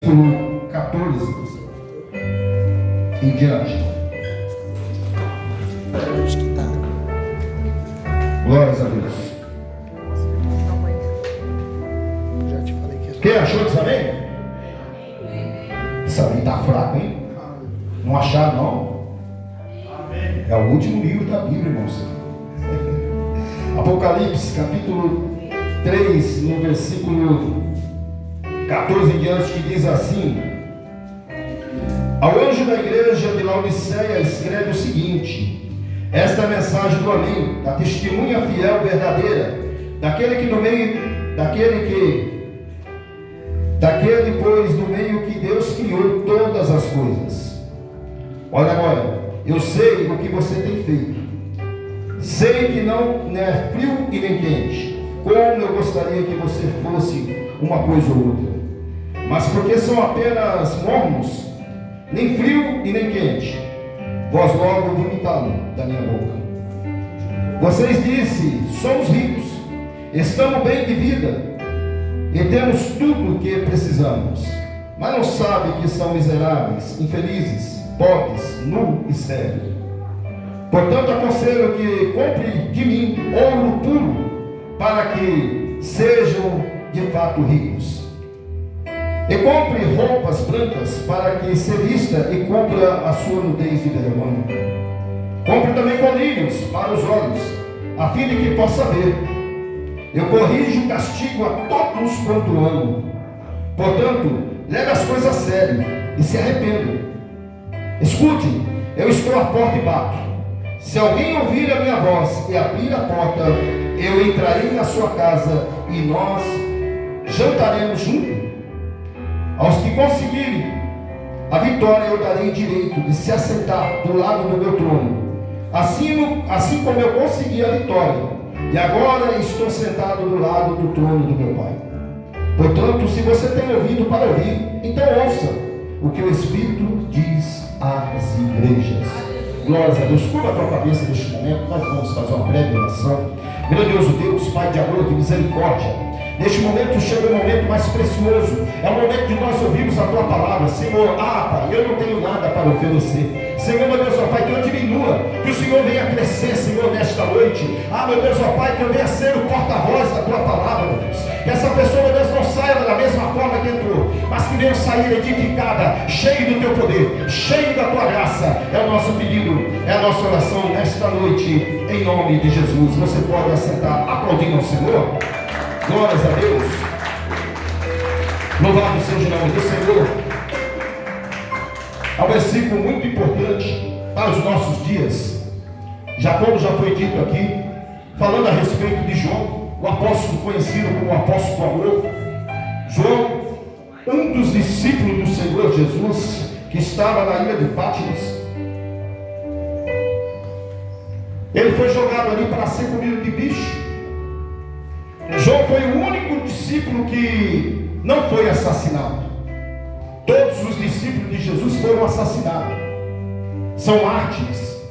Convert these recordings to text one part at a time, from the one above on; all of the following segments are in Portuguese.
versículo 14 em diante. Glórias a Deus. Já te falei que Quem achou disso, amém? Isso aí está fraco, hein? Não acharam, não? É o último livro da Bíblia, irmãos. Apocalipse, capítulo 3, no versículo 14 em diante, que diz assim: ao anjo da igreja de Laodiceia escreve o seguinte: esta é a mensagem do Amém, da testemunha fiel, verdadeira, daquele pois no meio que Deus criou todas as coisas. Olha agora, eu sei o que você tem feito. Sei que não é frio e nem quente, como eu gostaria que você fosse uma coisa ou outra. Mas porque são apenas mornos, nem frio e nem quente, vós logo vomitá-lo da minha boca. Vocês dizem: somos ricos, estamos bem de vida e temos tudo o que precisamos, mas não sabem que são miseráveis, infelizes, pobres, nus e cegos. Portanto, aconselho que compre de mim ouro puro, para que sejam de fato ricos. E compre roupas brancas, para que se vista e cubra a sua nudez de vergonha. Compre também colírios para os olhos, a fim de que possa ver. Eu corrijo e castigo a todos quanto amo. Portanto, leve as coisas a sério e se arrependa. Escute, eu estou à porta e bato. Se alguém ouvir a minha voz e abrir a porta, eu entrarei na sua casa e nós jantaremos juntos. Aos que conseguirem a vitória, eu darei direito de se assentar do lado do meu trono, assim como eu consegui a vitória, e agora estou sentado do lado do trono do meu Pai. Portanto, se você tem ouvido para ouvir, então ouça o que o Espírito diz às igrejas. Glórias a Deus. Curva a tua cabeça neste momento. Nós vamos fazer uma breve oração. Grandioso Deus, Pai de amor, de misericórdia, neste momento chega o momento mais precioso. É o momento de nós ouvirmos a tua palavra. Senhor, Pai, eu não tenho nada para oferecer. Senhor, meu Deus, ó Pai, que eu diminua, que o Senhor venha crescer, Senhor, nesta noite. Meu Deus, ó Pai, que eu venha ser o porta-voz da tua palavra, meu Deus. Que essa pessoa, meu Deus, não saia da mesma forma que entrou, mas que venha sair edificada, cheio do teu poder, cheio da tua graça. É o nosso pedido, é a nossa oração nesta noite, em nome de Jesus. Você pode assentar aplaudindo ao Senhor. Glórias a Deus. Louvado seja o nome do Senhor. É um versículo muito importante para os nossos dias. Como já foi dito aqui, falando a respeito de João, o apóstolo conhecido como o apóstolo do amor. João, um dos discípulos do Senhor Jesus, que estava na ilha de Patmos. Ele foi jogado ali para ser comido de bicho. João foi o único discípulo que não foi assassinado. Todos os discípulos de Jesus foram assassinados. São mártires.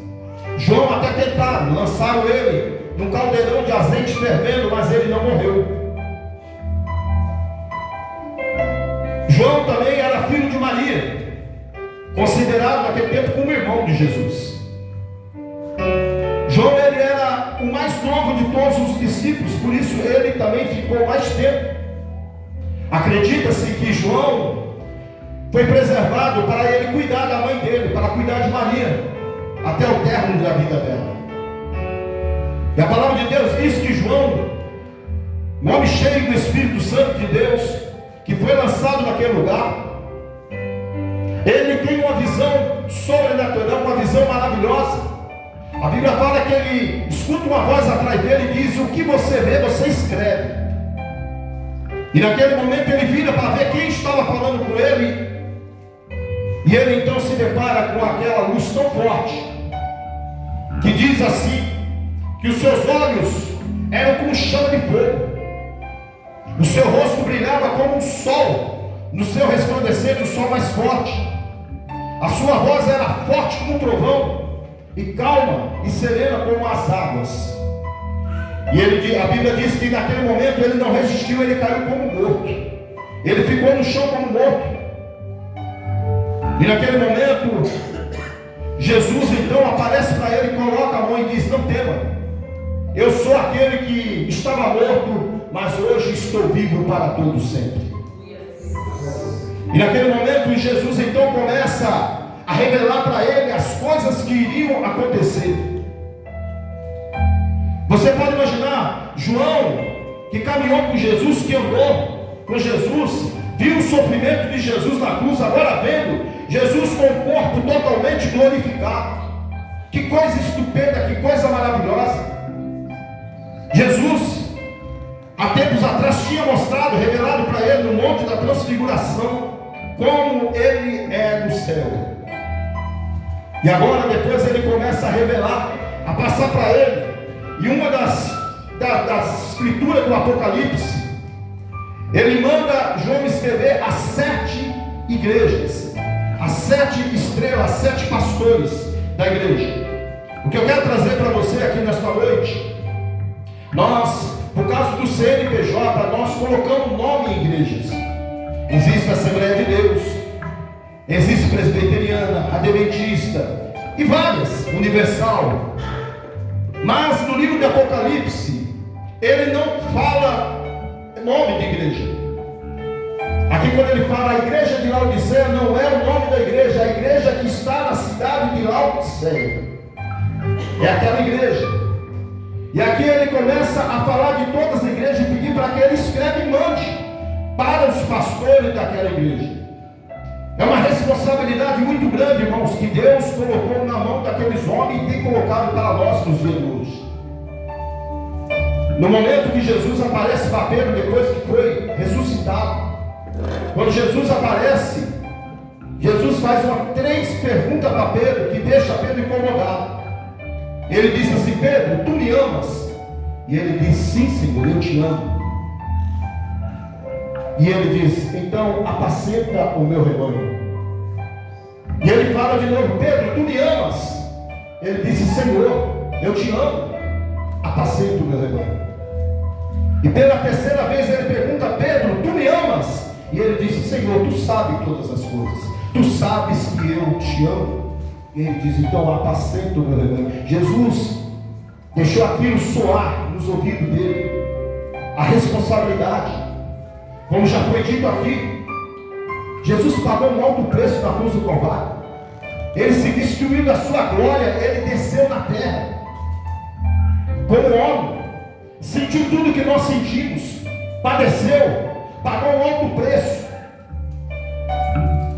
João até tentaram, lançaram ele num caldeirão de azeite fervendo, mas ele não morreu. João também era filho de Maria, considerado naquele tempo como irmão de Jesus. João, ele era o mais novo de todos os discípulos, por isso ele também ficou mais tempo. Acredita-se que João foi preservado para ele cuidar da mãe dele, para cuidar de Maria, até o término da vida dela. E a palavra de Deus diz que João, um homem cheio do Espírito Santo de Deus, que foi lançado naquele lugar, ele tem uma visão sobrenatural, uma visão maravilhosa. A Bíblia fala que ele escuta uma voz atrás dele e diz: o que você vê, você escreve. E naquele momento ele vira para ver quem estava falando com ele. E ele então se depara com aquela luz tão forte, que diz assim, que os seus olhos eram como chama de fogo, o seu rosto brilhava como um sol, no seu resplandecer o sol mais forte, a sua voz era forte como um trovão, e calma e serena como as águas. E a Bíblia diz que naquele momento ele não resistiu, ele caiu como morto. Ele ficou no chão como morto. E naquele momento, Jesus então aparece para ele, coloca a mão e diz: não tema, eu sou aquele que estava morto, mas hoje estou vivo para todo sempre. E naquele momento Jesus então começa a revelar para ele as coisas que iriam acontecer. Você pode imaginar João, que caminhou com Jesus, que andou com Jesus, viu o sofrimento de Jesus na cruz, agora vendo Jesus com o corpo totalmente glorificado. Que coisa estupenda, que coisa maravilhosa. Jesus, há tempos atrás, tinha mostrado, revelado para ele no Monte da Transfiguração, como ele é no céu. E agora depois ele começa a revelar, a passar para ele. E uma das escrituras do Apocalipse, ele manda João escrever as 7 igrejas, as 7 estrelas, as 7 pastores da igreja. O que eu quero trazer para você aqui nesta noite, nós, por causa do CNPJ, nós colocamos nome em igrejas. Existe a Assembleia de Deus, existe Presbiteriana, Adventista e várias, Universal. Mas no livro de Apocalipse, ele não fala nome de igreja. Aqui quando ele fala a igreja de Laodiceia, não é o nome da igreja, é a igreja que está na cidade de Laodiceia. É aquela igreja. E aqui ele começa a falar de todas as igrejas e pedir para que ele escreva e mande para os pastores daquela igreja. É uma responsabilidade muito grande, irmãos, que Deus colocou na mão daqueles homens e tem colocado para nós nos dias de hoje. No momento que Jesus aparece para Pedro, depois que foi ressuscitado, quando Jesus aparece, Jesus faz 3 perguntas para Pedro, que deixa Pedro incomodado. Ele diz assim: Pedro, tu me amas? E ele diz: sim, Senhor, eu te amo. E ele diz: então apacenta o meu rebanho. E ele fala de novo: Pedro, tu me amas? Ele disse: Senhor, eu te amo, apacenta o meu rebanho. E pela 3ª vez ele pergunta: Pedro, tu me amas? E ele disse: Senhor, tu sabes todas as coisas, tu sabes que eu te amo. E ele diz: então apacenta o meu rebanho. Jesus deixou aquilo soar nos ouvidos dele, a responsabilidade. Como já foi dito aqui, Jesus pagou um alto preço na cruz do Calvário. Ele se destruiu da sua glória, ele desceu na terra como homem, sentiu tudo que nós sentimos, padeceu, pagou um alto preço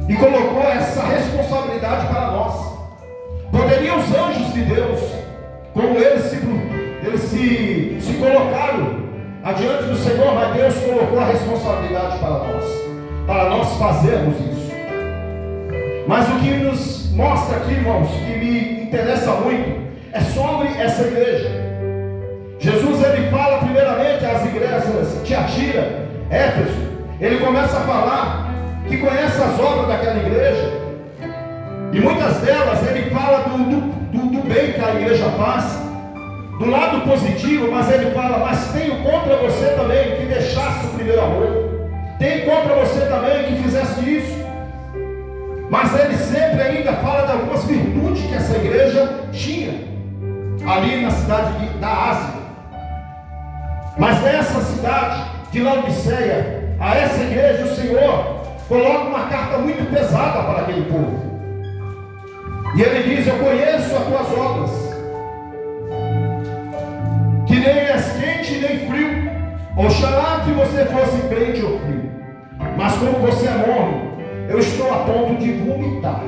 e colocou essa responsabilidade para nós. Poderiam os anjos de Deus, como eles se colocaram adiante do Senhor, mas Deus colocou a responsabilidade para nós fazermos isso. Mas o que nos mostra aqui, irmãos, que me interessa muito, é sobre essa igreja. Jesus, ele fala primeiramente às igrejas Tiatira, Éfeso. Ele começa a falar que conhece as obras daquela igreja, e muitas delas ele fala do bem que a igreja faz, do lado positivo, mas ele fala: mas tenho contra você também que deixasse o primeiro amor, tenho contra você também que fizesse isso. Mas ele sempre ainda fala de algumas virtudes que essa igreja tinha ali na cidade da Ásia. Mas nessa cidade de Laodiceia, a essa igreja, o Senhor coloca uma carta muito pesada para aquele povo. E ele diz: eu conheço as tuas obras, que nem és quente nem frio. Oxalá que você fosse quente ou frio, mas como você é morno, eu estou a ponto de vomitar.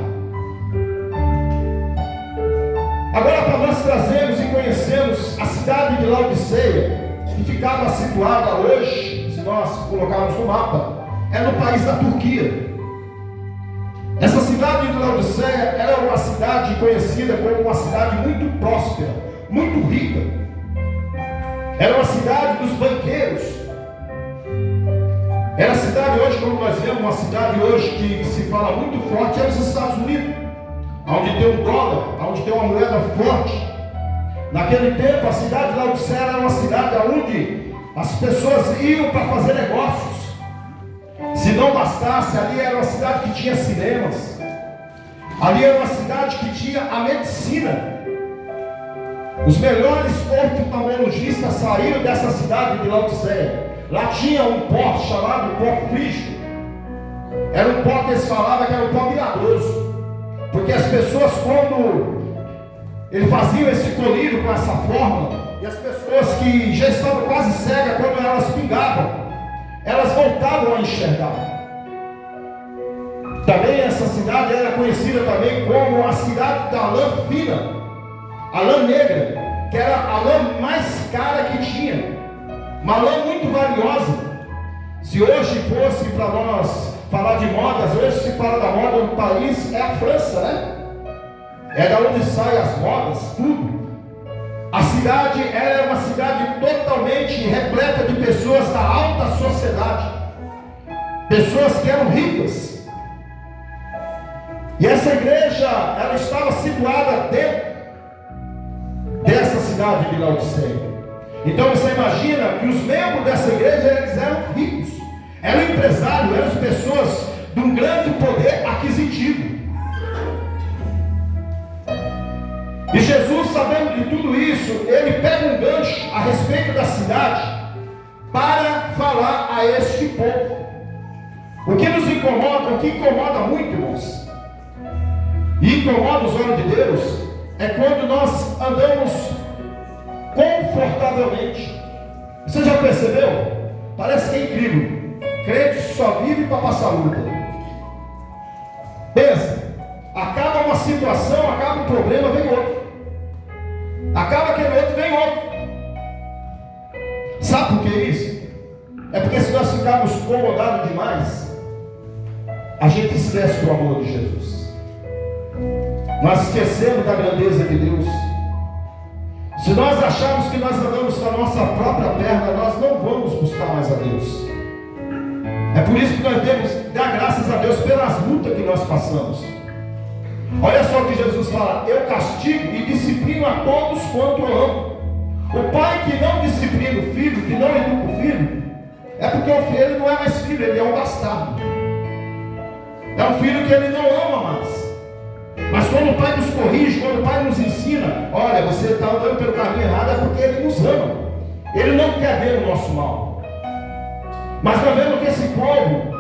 Agora, para nós trazermos e conhecermos a cidade de Laodiceia, que ficava situada hoje, se nós colocarmos no mapa, é no país da Turquia. Essa cidade de Laodiceia era uma cidade conhecida como uma cidade muito próspera, muito rica. Era uma cidade dos banqueiros. Era a cidade hoje, como nós vemos, uma cidade hoje que se fala muito forte, é os Estados Unidos, onde tem um dólar, onde tem uma moeda forte. Naquele tempo, a cidade de Laodiceia era uma cidade onde as pessoas iam para fazer negócios. Se não bastasse, ali era uma cidade que tinha cinemas, Ali era uma cidade que tinha a medicina. Os melhores oftalmologistas saíram dessa cidade de Laodiceia. Lá tinha um pó chamado pó frígio. Era um pó que eles falavam que era um pó milagroso, porque as pessoas, quando ele fazia esse colírio com essa fórmula, e as pessoas que já estavam quase cegas, quando elas pingavam, elas voltavam a enxergar. Também essa cidade era conhecida também como a cidade da lã fina, a lã negra, que era a lã mais cara que tinha, uma lã muito valiosa. Se hoje fosse para nós falar de modas, hoje se fala da moda no país, é a França, né? É da onde saem as modas, tudo. A cidade, ela é uma cidade totalmente repleta de pessoas da alta sociedade, pessoas que eram ricas. E essa igreja, ela estava situada dentro dessa cidade de Laodiceia. Então você imagina que os membros dessa igreja, eles eram ricos, eram empresários, eram pessoas de um grande poder aquisitivo. E Jesus, sabendo de tudo isso, ele pega um gancho a respeito da cidade para falar a este povo. O que nos incomoda, o que incomoda muito, irmãos, e incomoda os olhos de Deus, é quando nós andamos confortavelmente. Você já percebeu? Parece que é incrível. Crente só vive para passar luta. Pensa, acaba uma situação, acaba um problema, vem outro. Acaba aquele outro, vem outro. Sabe por que isso? É porque se nós ficarmos incomodados demais, a gente esquece do amor de Jesus. Nós esquecemos da grandeza de Deus. Se nós acharmos que nós andamos com a nossa própria perna, nós não vamos buscar mais a Deus. É por isso que nós devemos dar graças a Deus pelas lutas que nós passamos. Olha só o que Jesus fala: eu castigo e disciplino a todos quanto eu amo. O pai que não disciplina o filho, que não educa o filho, é porque o filho não é mais filho, ele é um bastardo. É um filho que ele não ama mais. Mas quando o pai nos corrige, quando o pai nos ensina, olha, você está andando pelo caminho errado, é porque ele nos ama. Ele não quer ver o nosso mal. Mas nós vemos que esse povo,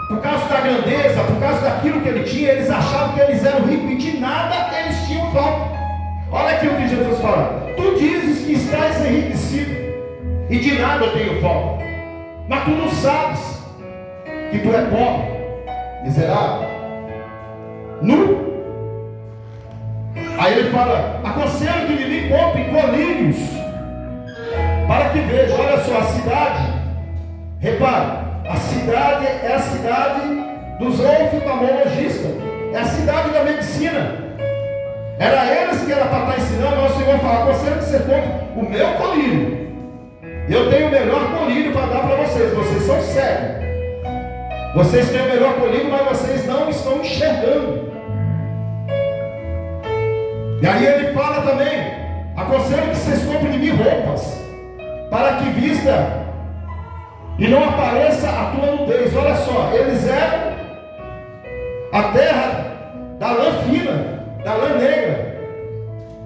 por causa da grandeza, por causa daquilo que ele tinha, eles achavam que eles eram ricos e de nada eles tinham falta. Olha aqui o que Jesus fala: tu dizes que estás enriquecido e de nada eu tenho falta, mas tu não sabes que tu é pobre, miserável, nu. Aí ele fala: aconselho que de mim compre colírios, para que veja. Olha só, a cidade, repare, a cidade é a cidade dos oftalmologistas, é a cidade da medicina. Era eles que era para estar ensinando. Mas o Senhor fala: aconselho que você compre o meu colírio. Eu tenho o melhor colírio para dar para vocês. Vocês são cegos, vocês têm o melhor colírio, mas vocês não estão enxergando. E aí ele fala também: aconselho que vocês comprem de mim roupas, para que vista e não apareça a tua nudez. Olha só, eles eram a terra da lã fina, da lã negra,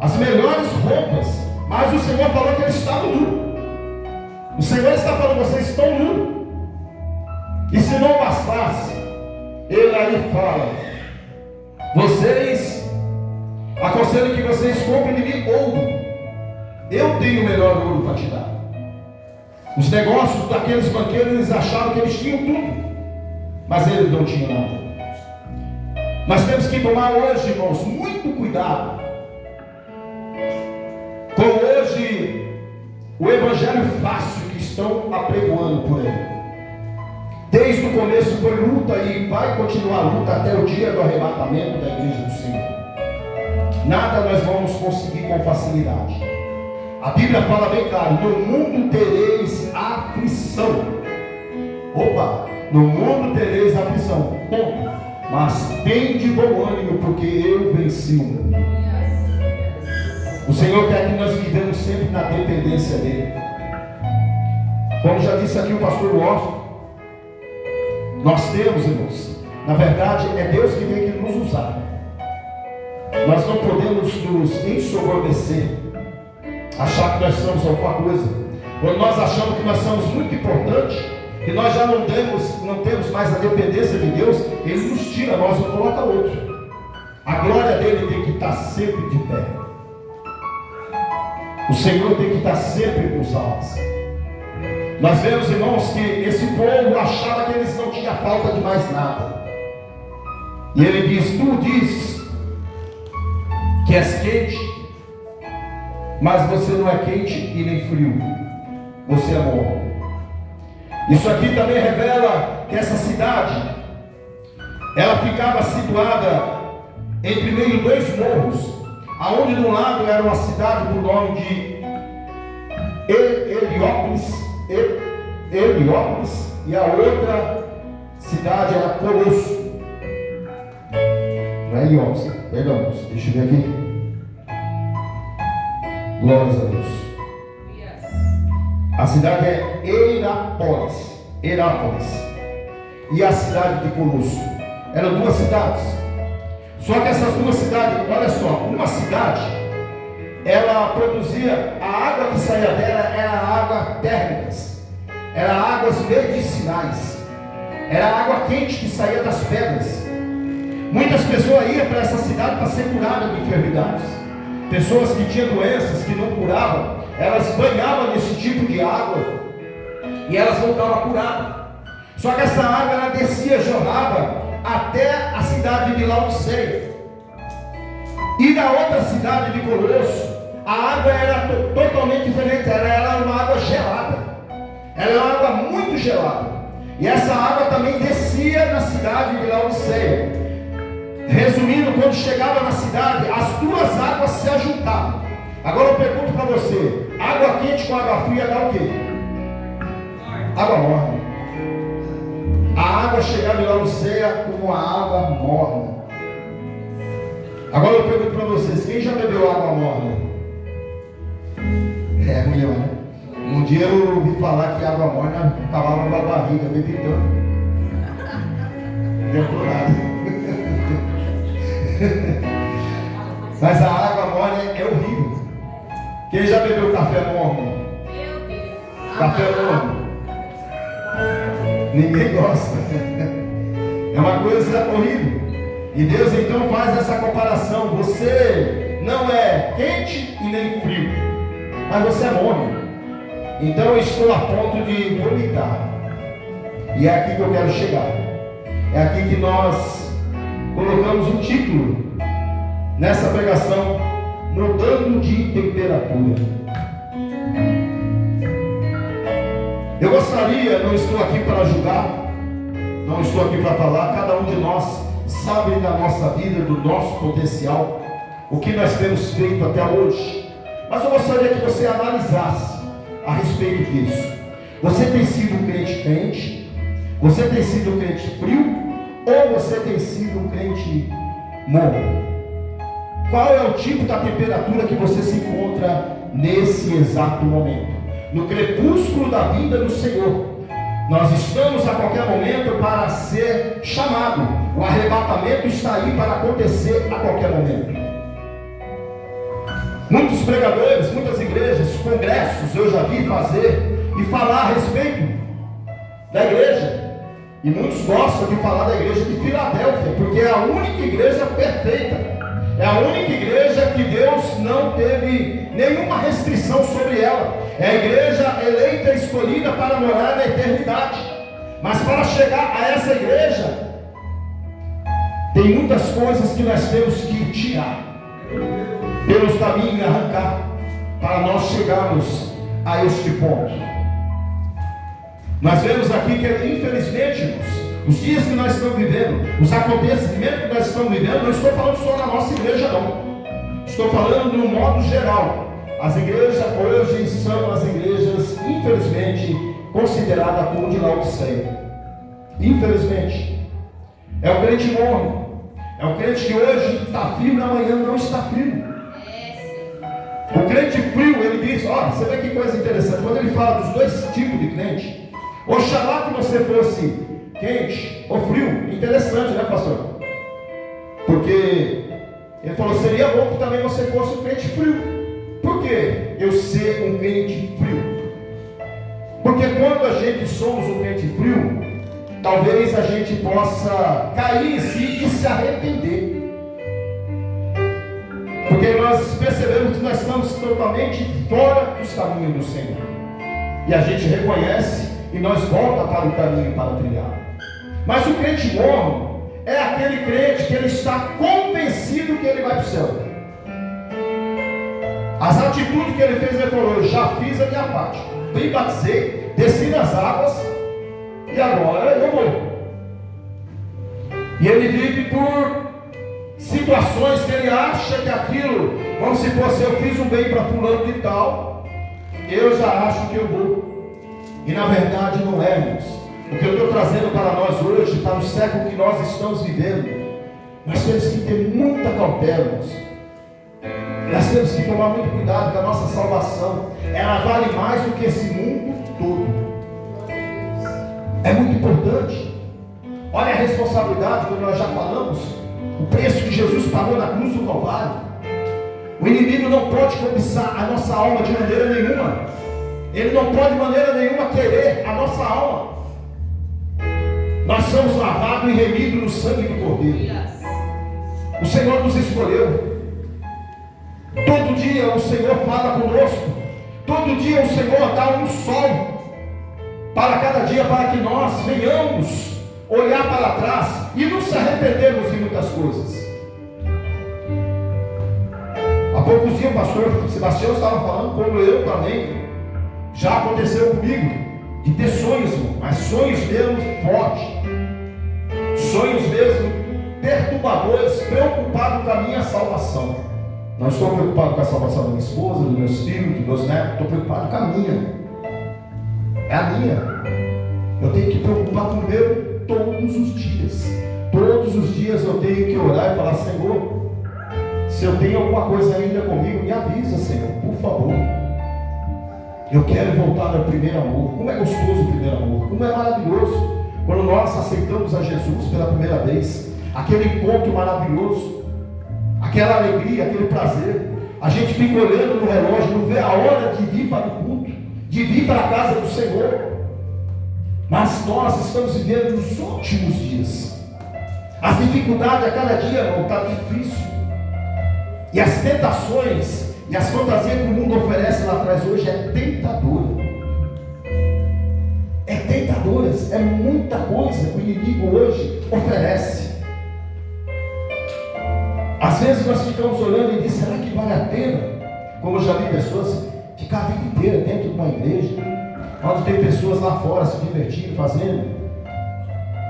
as melhores roupas. Mas o Senhor falou que eles estavam nus. O Senhor está falando: vocês estão nus. E se não bastasse, ele aí fala: vocês, aconselho que vocês comprem de mim ouro. Eu tenho o melhor ouro para te dar. Os negócios daqueles banqueiros, eles achavam que eles tinham tudo, mas eles não tinham nada. Nós temos que tomar hoje, irmãos, muito cuidado com hoje o evangelho fácil que estão apregoando por aí. Desde o começo foi luta e vai continuar luta até o dia do arrebatamento da igreja do Senhor. Nada nós vamos conseguir com facilidade. A Bíblia fala bem claro: no mundo tereis aflição. Opa, no mundo tereis aflição. Bom, mas tem de bom ânimo, porque eu venci o mundo. O Senhor quer que nós vivemos sempre na dependência dEle. Como já disse aqui o pastor Washington, nós temos, irmãos, na verdade é Deus que vem que nos usar. Nós não podemos nos ensoberbecer, achar que nós somos alguma coisa. Quando nós achamos que nós somos muito importantes, que nós já não temos mais a dependência de Deus, Ele nos tira, nós não coloca outro. A glória dele tem que estar sempre de pé. O Senhor tem que estar sempre nos altos. Nós vemos, irmãos, que esse povo achava que eles não tinham falta de mais nada. E ele diz: tu dizes que és quente, mas você não é quente e nem frio, você é morno. Isso aqui também revela que essa cidade, ela ficava situada entre meio dois morros, aonde de um lado era uma cidade por nome de Heliópolis, e a outra cidade era Colosso. Não é Heliópolis, perdão, deixa eu ver aqui. Glórias a Deus. A cidade é Herápolis, e a cidade de Colosso. Eram duas cidades. Só que essas duas cidades, olha só, uma cidade, ela produzia, a água que saía dela era água térmicas, era águas medicinais, era água quente que saía das pedras. Muitas pessoas iam para essa cidade para ser curadas de enfermidades. Pessoas que tinham doenças que não curavam, elas banhavam nesse tipo de água e elas voltavam curadas. Só que essa água ela descia, jorrava até a cidade de Laodiceia. E na outra cidade de Colosso, a água era totalmente diferente. Ela era uma água gelada. Ela era uma água muito gelada. E essa água também descia na cidade de Laodiceia. Resumindo, quando chegava na cidade, as duas águas se ajuntavam. Agora eu pergunto para você: água quente com água fria dá o quê? Água morna. A água chegava em Laodiceia como a água morna. Agora eu pergunto para vocês: quem já bebeu água morna? É ruim, né? Um dia eu ouvi falar que água morna acabava com a barriga, bebi tanto. Decorado. Mas a água morna é horrível. Quem já bebeu café morno? Café morno. Ninguém gosta. É uma coisa horrível. E Deus então faz essa comparação. Você não é quente e nem frio, mas você é morno. Então eu estou a ponto de vomitar. E é aqui que eu quero chegar. É aqui que nós colocamos um título nessa pregação: mudando de temperatura. Eu gostaria, não estou aqui para julgar, não estou aqui para falar, cada um de nós sabe da nossa vida, do nosso potencial, o que nós temos feito até hoje. Mas eu gostaria que você analisasse a respeito disso. Você tem sido um crente quente? Você tem sido um crente frio? Ou você tem sido um crente morno? Qual é o tipo da temperatura que você se encontra nesse exato momento? No crepúsculo da vida do Senhor. Nós estamos a qualquer momento para ser chamado. O arrebatamento está aí para acontecer a qualquer momento. Muitos pregadores, muitas igrejas, congressos eu já vi fazer e falar a respeito da igreja. E muitos gostam de falar da igreja de Filadélfia, porque é a única igreja perfeita. É a única igreja que Deus não teve nenhuma restrição sobre ela. É a igreja eleita e escolhida para morar na eternidade. Mas para chegar a essa igreja, tem muitas coisas que nós temos que tirar pelos caminhos e arrancar, para nós chegarmos a este ponto. Nós vemos aqui que, infelizmente, irmãos, os dias que nós estamos vivendo, os acontecimentos que nós estamos vivendo, não estou falando só na nossa igreja, não. Estou falando de um modo geral. As igrejas hoje são as igrejas, infelizmente, consideradas como de Laodiceia. Infelizmente. É o crente morno. É o crente que hoje está frio e amanhã não está frio. O crente frio, ele diz, olha, você vê que coisa interessante. Quando ele fala dos dois tipos de crente, oxalá que você fosse quente ou frio. Interessante, né, pastor? Porque Ele falou, seria bom que também você fosse um crente frio. Por quê? Eu ser um crente frio. Porque quando a gente somos um crente frio, talvez a gente possa cair em si e se arrepender. Porque nós percebemos que nós estamos totalmente fora dos caminhos do Senhor. E a gente reconhece e nós volta para o caminho para trilhar. Mas o crente morno é aquele crente que ele está convencido que ele vai para o céu. As atitudes que ele fez, ele falou, eu já fiz a minha parte. Bem batizei, desci nas águas e agora eu vou. E ele vive por situações que ele acha que aquilo, vamos supor, se eu fiz um bem para fulano de tal, eu já acho que eu vou. E na verdade não é, irmãos. O que eu estou trazendo para nós hoje, para o século que nós estamos vivendo, nós temos que ter muita cautela, irmãos. Nós temos que tomar muito cuidado com a nossa salvação. Ela vale mais do que esse mundo todo. É muito importante. Olha a responsabilidade, como nós já falamos, o preço que Jesus pagou na cruz do Calvário. O inimigo não pode cobiçar a nossa alma de maneira nenhuma. Ele não pode de maneira nenhuma querer a nossa alma. Nós somos lavados e remidos no sangue do Cordeiro. O Senhor nos escolheu. Todo dia o Senhor fala conosco. Todo dia o Senhor dá um sol para cada dia, para que nós venhamos olhar para trás e nos arrependermos de muitas coisas. Há poucos dias o pastor Sebastião estava falando, como eu também, já aconteceu comigo, de ter sonhos, mas sonhos mesmo fortes, sonhos mesmo perturbadores, preocupado com a minha salvação. Não estou preocupado com a salvação da minha esposa, dos meus filhos, dos meus netos, estou preocupado com a minha. É a minha. Eu tenho que preocupar com o meu todos os dias. Todos os dias eu tenho que orar e falar, Senhor, se eu tenho alguma coisa ainda comigo, me avisa, Senhor, por favor. Eu quero voltar ao primeiro amor. Como é gostoso o primeiro amor, como é maravilhoso quando nós aceitamos a Jesus pela primeira vez. Aquele encontro maravilhoso, aquela alegria, aquele prazer. A gente fica olhando no relógio, não vê a hora de vir para o culto, de vir para a casa do Senhor. Mas nós estamos vivendo nos últimos dias. As dificuldades a cada dia, irmão, está difícil. E as tentações e as fantasias que o mundo oferece lá atrás hoje é tentadora. É tentadoras, é muita coisa que o inimigo hoje oferece. Às vezes nós ficamos olhando e dizemos, será que vale a pena? Como eu já vi pessoas ficar a vida inteira dentro de uma igreja, onde tem pessoas lá fora se divertindo, fazendo,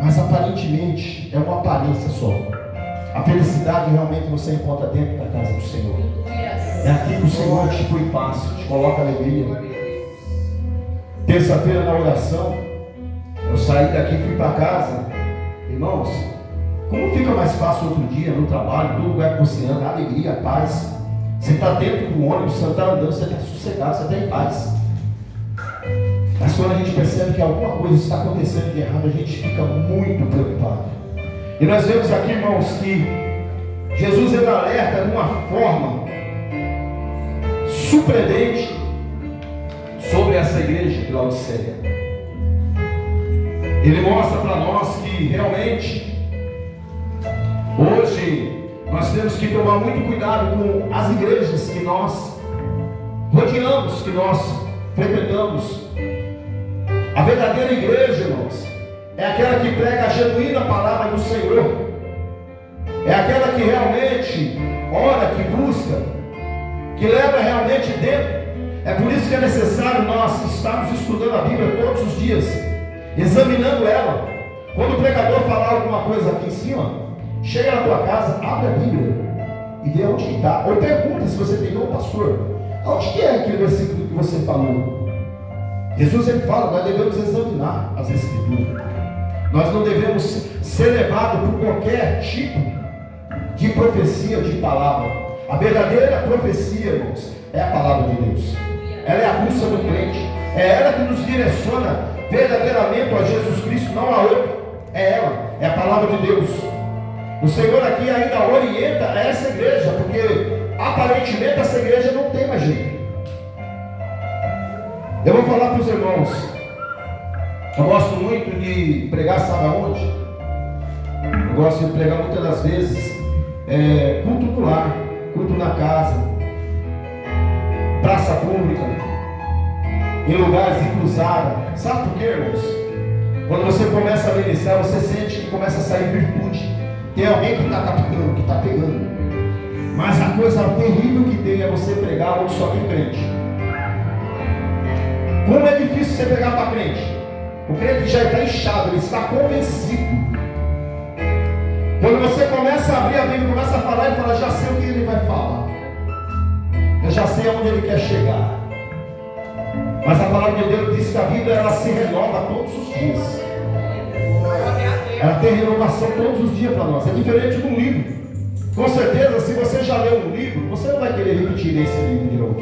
mas aparentemente é uma aparência só. A felicidade realmente você encontra dentro da casa do Senhor. É aqui que o Senhor te põe paz, te coloca alegria. Terça-feira na oração, eu saí daqui e fui para casa. Irmãos, como fica mais fácil outro dia, no trabalho, todo lugar que você anda, alegria, paz. Você está dentro do ônibus, você está andando, você está sossegado, você está em paz. Mas quando a gente percebe que alguma coisa está acontecendo de errado, a gente fica muito preocupado. E nós vemos aqui, irmãos, que Jesus ele alerta de uma forma surpreendente sobre essa igreja de Laodiceia. Ele mostra para nós que realmente hoje nós temos que tomar muito cuidado com as igrejas que nós rodeamos, que nós frequentamos. A verdadeira igreja, irmãos, é aquela que prega a genuína palavra do Senhor. É aquela que realmente ora, que busca, que leva realmente dentro. É por isso que é necessário nós estarmos estudando a Bíblia todos os dias, examinando ela. Quando o pregador falar alguma coisa aqui em cima, chega na tua casa, abre a Bíblia e vê onde que está. Ou pergunta se você tem, ô pastor, onde que é aquele versículo que você falou? Jesus ele fala, nós devemos examinar as Escrituras. Nós não devemos ser levados por qualquer tipo de profecia, de palavra. A verdadeira profecia, irmãos, é a palavra de Deus. Ela é a busca do crente. É ela que nos direciona verdadeiramente a Jesus Cristo, não a outro. É ela, é a palavra de Deus. O Senhor aqui ainda orienta essa igreja, porque aparentemente essa igreja não tem mais jeito. Eu vou falar para os irmãos. Eu gosto muito de pregar, sabe aonde? Eu gosto de pregar muitas das vezes culto no lar, culto na casa, praça pública, em lugares de cruzada. Sabe por quê, irmãos? Quando você começa a ministrar, você sente que começa a sair virtude. Tem alguém que está captando, que está pegando. Mas a coisa terrível que tem é você pregar onde só tem crente. Como é difícil você pregar para crente? O crente já está inchado, ele está convencido. Quando você começa a abrir a Bíblia, começa a falar, ele fala, já sei o que ele vai falar. Eu já sei aonde ele quer chegar. Mas a palavra de Deus diz que a Bíblia ela se renova todos os dias. Ela tem renovação todos os dias para nós. É diferente de um livro. Com certeza, se você já leu um livro, você não vai querer repetir esse livro de novo.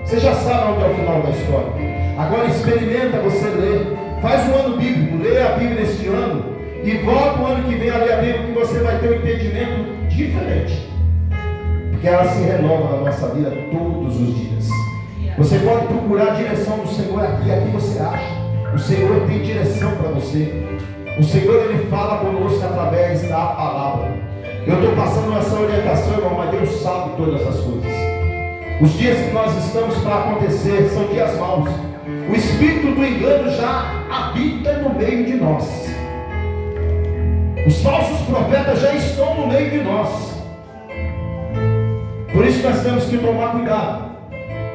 Você já sabe onde é o final da história. Agora experimenta você ler. Faz um ano bíblico, leia a Bíblia este ano e volta o ano que vem a ler a Bíblia, que você vai ter um entendimento diferente. Porque ela se renova na nossa vida todos os dias. Você pode procurar a direção do Senhor aqui você acha. O Senhor tem direção para você. O Senhor ele fala conosco através da palavra. Eu estou passando essa orientação, irmão, mas Deus sabe todas as coisas. Os dias que nós estamos para acontecer são dias maus. O espírito do engano já habita no meio de nós. Os falsos profetas já estão no meio de nós. Por isso nós temos que tomar cuidado.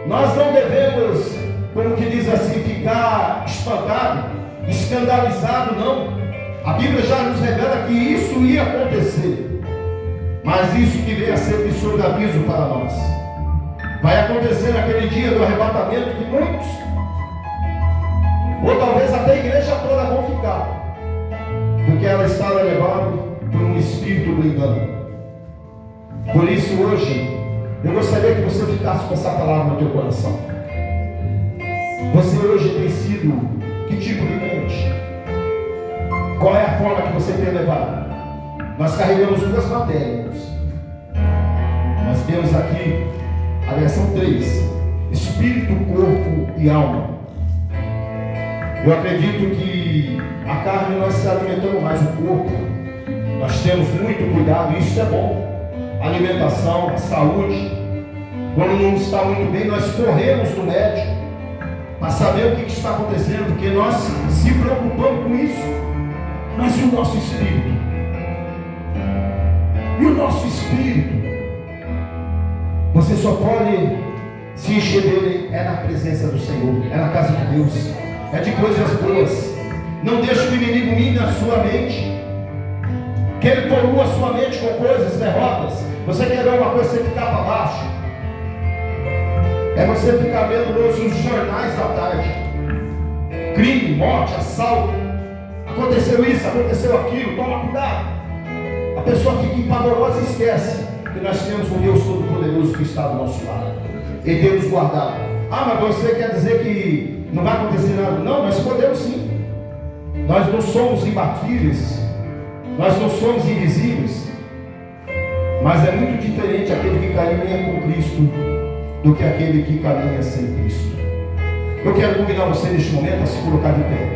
Nós não devemos, como que diz assim, ficar espantado, escandalizado, não. A Bíblia já nos revela que isso ia acontecer. Mas isso que vem a ser de sobreaviso para nós. Vai acontecer naquele dia do arrebatamento que muitos, ou talvez até a igreja toda vão ficar, porque ela está levada por um espírito do engano. Por isso hoje, eu gostaria que você ficasse com essa palavra no teu coração. Você hoje tem sido que tipo de crente? Qual é a forma que você tem levado? Nós carregamos duas matérias. Nós temos aqui a versão 3, espírito, corpo e alma. Eu acredito que a carne nós se alimentamos mais, o corpo nós temos muito cuidado, e isso é bom. A alimentação, a saúde. Quando não está muito bem, nós corremos no médico para saber o que está acontecendo, porque nós se preocupamos com isso. Mas e o nosso espírito? E o nosso espírito? Você só pode se encher dele na presença do Senhor, na casa de Deus, de coisas boas. Não deixe o inimigo mine a sua mente, que ele polua a sua mente com coisas, derrotas. Você quer ver uma coisa, você ficar para baixo, você ficar vendo nos jornais da tarde, crime, morte, assalto, aconteceu isso, aconteceu aquilo, toma cuidado. A pessoa fica empavorosa e esquece que nós temos um Deus Todo-Poderoso que está do nosso lado e tem nos guardado. Mas você quer dizer que não vai acontecer nada? Não, nós podemos sim. Nós não somos imbatíveis, nós não somos invisíveis, mas é muito diferente aquele que caminha com Cristo do que aquele que caminha sem Cristo. Eu quero convidar você neste momento a se colocar de pé.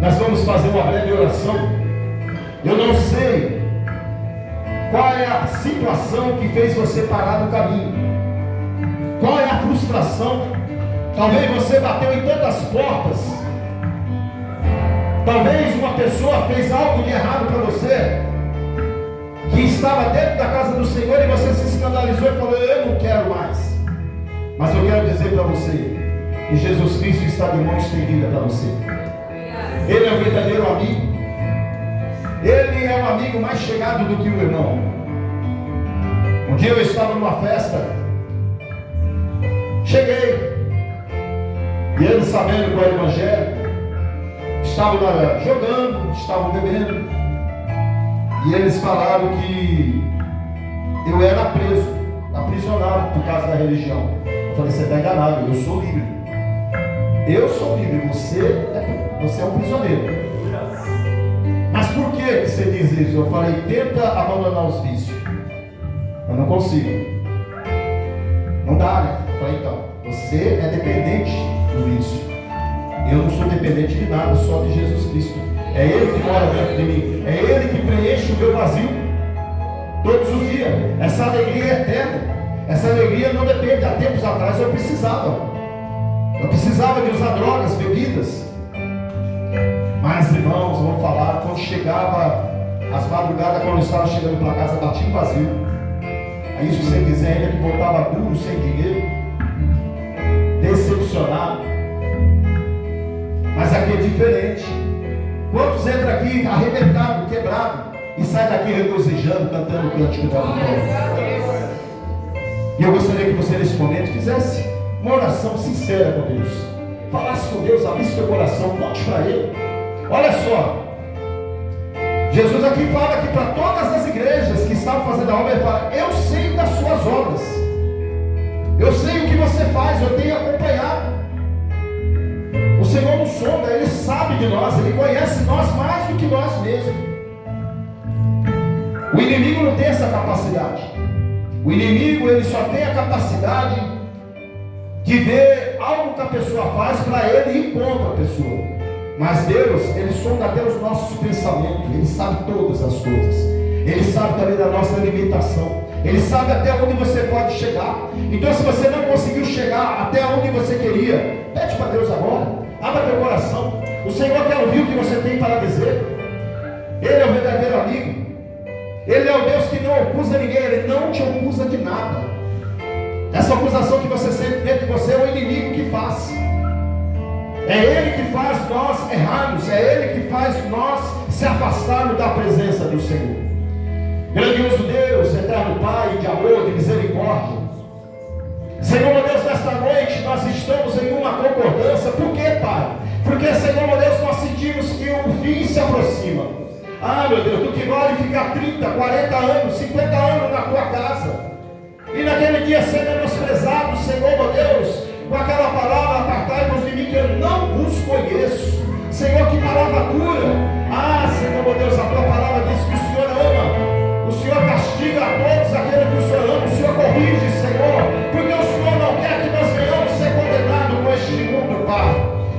Nós vamos fazer uma breve oração. Eu não sei qual é a situação que fez você parar no caminho. Qual é a frustração? Talvez você bateu em tantas portas. Talvez uma pessoa fez algo de errado para você, que estava dentro da casa do Senhor, e você se escandalizou e falou: eu não quero mais. Mas eu quero dizer para você que Jesus Cristo está de mão estendida para você. Ele é o verdadeiro amigo. Ele é um amigo mais chegado do que o irmão. Um dia eu estava numa festa, cheguei, e eles, sabendo qual é o evangelho, estavam jogando, estavam bebendo, e eles falaram que eu era preso, aprisionado por causa da religião. Eu falei: você está enganado, eu sou livre. Eu sou livre, você é um prisioneiro. Mas por que, que você diz isso? Eu falei, tenta abandonar os vícios. Eu não consigo. Não dá, né? Eu falei, então, você é dependente do vício. Eu não sou dependente de nada, só de Jesus Cristo. É Ele que mora dentro de mim. É Ele que preenche o meu vazio todos os dias. Essa alegria é eterna. Essa alegria não depende. Há tempos atrás eu precisava de usar drogas, bebidas. Mas, irmãos, vamos falar, quando chegava as madrugadas, quando eu estava chegando para casa, batia vazio. Aí isso sem dizer ainda que voltava duro, sem dinheiro, decepcionado. Mas aqui é diferente. Quantos entram aqui arrebentado, quebrado, e sai daqui regozijando, cantando o cântico da vitória? E eu gostaria que você nesse momento fizesse uma oração sincera com Deus. Falasse com Deus, abrisse teu coração, conte para Ele. Olha só, Jesus aqui fala que para todas as igrejas que estavam fazendo a obra, Ele fala, eu sei das suas obras, eu sei o que você faz, eu tenho acompanhado. O Senhor nos sonda, Ele sabe de nós, Ele conhece nós mais do que nós mesmos. O inimigo não tem essa capacidade. O inimigo, ele só tem a capacidade de ver algo que a pessoa faz para ele ir contra a pessoa. Mas Deus, Ele sonda até os nossos pensamentos. Ele sabe todas as coisas. Ele sabe também da nossa limitação. Ele sabe até onde você pode chegar. Então, se você não conseguiu chegar até onde você queria, pede para Deus agora. Abra teu coração. O Senhor quer ouvir o que você tem para dizer. Ele é o verdadeiro amigo. Ele é o Deus que não acusa ninguém. Ele não te acusa de nada. Essa acusação que você sente dentro de você é o inimigo que faz. É Ele que faz nós errarmos. É Ele que faz nós se afastarmos da presença do Senhor. Grandioso Deus, eterno Pai, de amor, de misericórdia. Senhor, meu Deus, nesta noite nós estamos em uma concordância. Por quê, Pai? Porque, Senhor, meu Deus, nós sentimos que o fim se aproxima. Ah, meu Deus, do que vale ficar 30, 40 anos, 50 anos na tua casa e naquele dia ser menosprezado, Senhor, meu Deus, com aquela palavra, apartai-vos de mim que eu não vos conheço. Senhor, que palavra dura. Ah, Senhor, meu Deus, a tua palavra diz que o Senhor ama. O Senhor castiga a todos aqueles que o Senhor ama. O Senhor corrige, Senhor, porque o Senhor não quer que nós venhamos ser condenados com este mundo, Pai.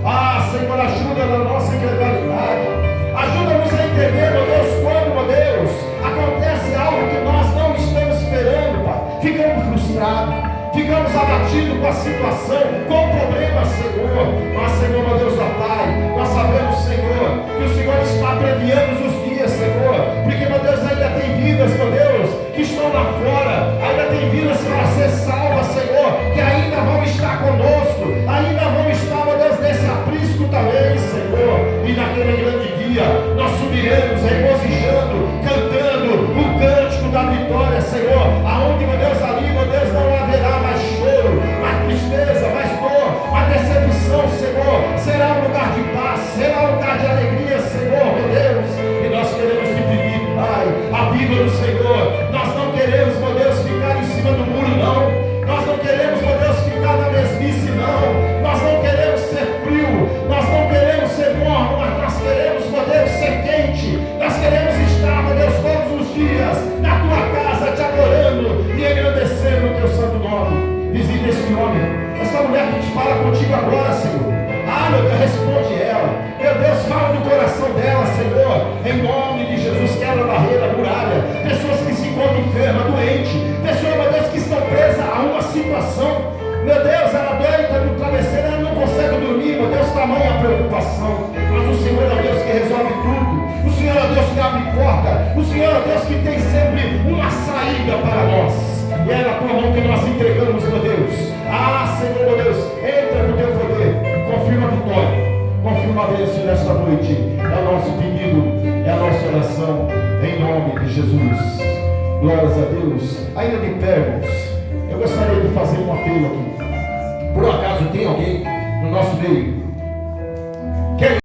Ah, Senhor, ajuda na nossa incredulidade. Ajuda-nos a entender, meu Deus, quando, meu Deus, acontece algo que nós não estamos esperando, Pai. Ficamos frustrados, ficamos abatidos com a situação, com o problema, Senhor. Mas, Senhor, meu Deus, ó Pai, nós sabemos, Senhor, que o Senhor está abreviando os dias, Senhor, porque, meu Deus, ainda tem vidas, meu Deus, que estão lá fora, ainda tem vidas para ser salvas, Senhor, que ainda vão estar conosco, ainda vão estar, meu Deus, nesse aprisco também, Senhor, e naquele grande dia, nós subiremos regozijando, cantando o cântico da vitória, Senhor, aonde, meu Deus, ali, meu Deus, não haverá mais choro, mais tristeza, mais dor, mais decepção, Senhor, será um lugar de paz, será um lugar de alegria, Senhor, meu Deus, e nós queremos te pedir, Pai, a vida do Senhor. Nós não queremos, meu Deus, ficar em cima do muro, não. Nós não queremos, meu Deus, ficar na mesmice, não. Nós não queremos ser frio, nós não queremos ser morno, mas nós queremos, meu Deus, ser quente. Nós queremos estar, meu Deus, todos os dias na tua casa, te adorando e agradecendo o teu santo nome. Visita este homem, essa mulher que dispara contigo agora, Senhor. Ah, meu Deus, responde ela. Meu Deus, fala no coração dela, Senhor. Em nome de Jesus, quebra a barreira, a muralha. Pessoas que se encontram enfermas, doentes. Pessoas, meu Deus, que estão presas a uma situação. Meu Deus, ela deita no travesseiro, ela não consegue dormir. Meu Deus, tamanha a preocupação. Mas o Senhor é o Deus que resolve tudo. O Senhor é o Deus que abre porta. O Senhor é o Deus que tem sempre uma saída para nós. E é na tua mão que nós entregamos, meu Deus. Ah, Senhor, meu Deus, entra no teu poder. Confirma a vitória, confirma a bênção nesta noite. É o nosso pedido, é a nossa oração, em nome de Jesus. Glórias a Deus. Ainda de pé, irmãos, eu gostaria de fazer um apelo aqui. Por acaso tem alguém no nosso meio